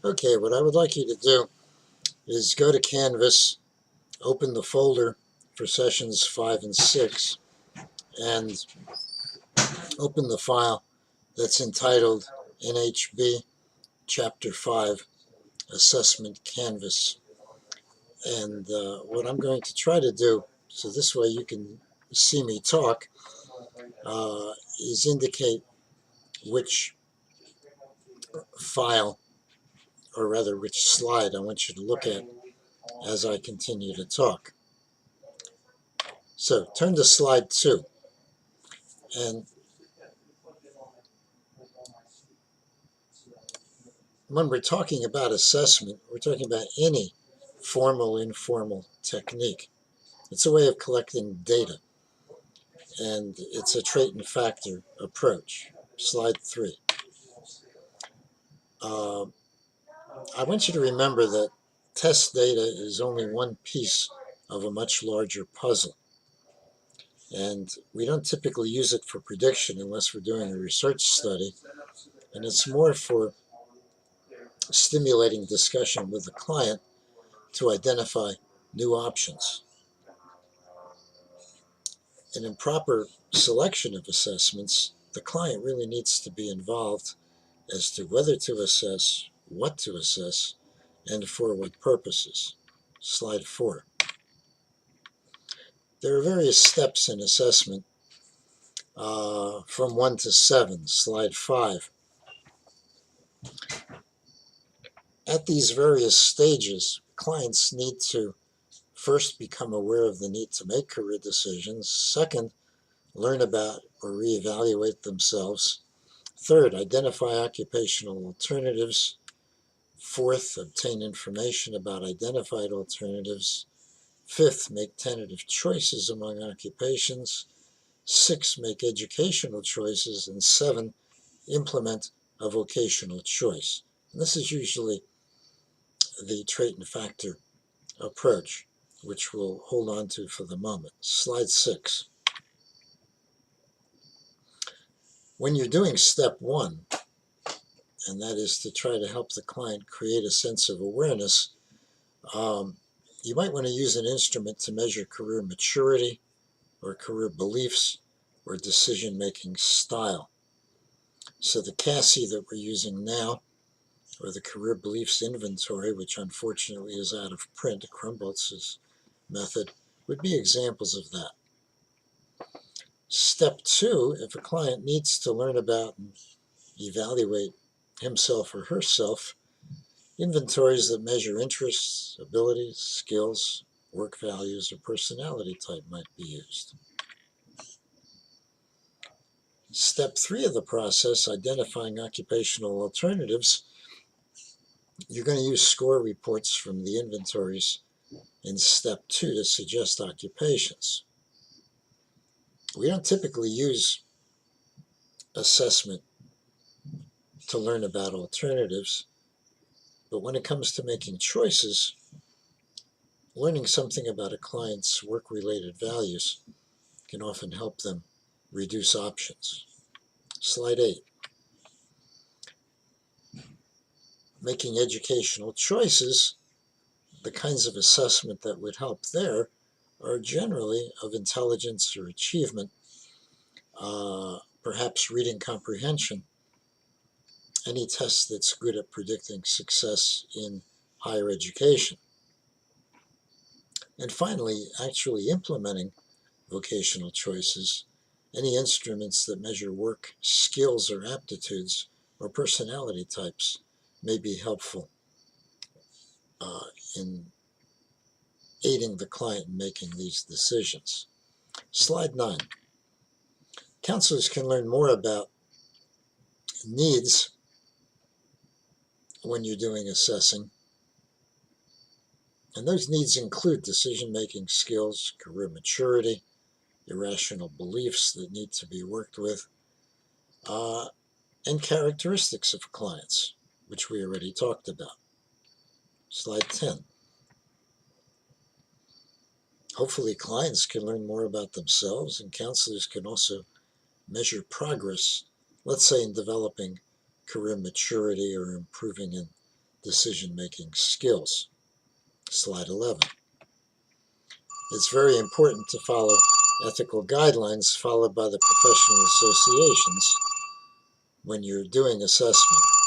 Okay, what I would like you to do is go to Canvas, open the folder for sessions 5 and 6, and open the file that's entitled NHB Chapter 5 Assessment Canvas. And what I'm going to try to do, so this way you can see me talk, is indicate which file, or rather which slide, I want you to look at as I continue to talk. So turn to slide 2. And when we're talking about assessment, we're talking about any formal, informal technique. It's a way of collecting data, and it's a trait and factor approach. Slide 3. I want you to remember that test data is only one piece of a much larger puzzle. And we don't typically use it for prediction unless we're doing a research study. And it's more for stimulating discussion with the client to identify new options. An improper selection of assessments, the client really needs to be involved as to whether to assess, what to assess, and for what purposes. Slide 4. There are various steps in assessment from 1 to 7. Slide 5. At these various stages, clients need to first become aware of the need to make career decisions. Second, learn about or reevaluate themselves. Third, identify occupational alternatives. Fourth, obtain information about identified alternatives. Fifth, make tentative choices among occupations. 6, make educational choices. And 7, implement a vocational choice. And this is usually the trait and factor approach, which we'll hold on to for the moment. Slide 6. When you're doing step 1, and that is to try to help the client create a sense of awareness, you might want to use an instrument to measure career maturity or career beliefs or decision-making style. So the CASI that we're using now, or the Career Beliefs Inventory, which unfortunately is out of print, Krumboltz's method, would be examples of that. Step 2, if a client needs to learn about and evaluate himself or herself, inventories that measure interests, abilities, skills, work values, or personality type might be used. Step 3 of the process, identifying occupational alternatives, you're going to use score reports from the inventories in step 2 to suggest occupations. We don't typically use assessment to learn about alternatives, but when it comes to making choices, learning something about a client's work-related values can often help them reduce options. Slide 8. Making educational choices, the kinds of assessment that would help there are generally of intelligence or achievement, perhaps reading comprehension, any test that's good at predicting success in higher education. And finally, actually implementing vocational choices, any instruments that measure work skills or aptitudes or personality types may be helpful in aiding the client in making these decisions. Slide 9. Counselors can learn more about needs when you're doing assessing, and those needs include decision-making skills, career maturity, irrational beliefs that need to be worked with, and characteristics of clients, which we already talked about. Slide 10. Hopefully clients can learn more about themselves, and counselors can also measure progress, let's say in developing career maturity or improving in decision-making skills. Slide 11. It's very important to follow ethical guidelines followed by the professional associations when you're doing assessment.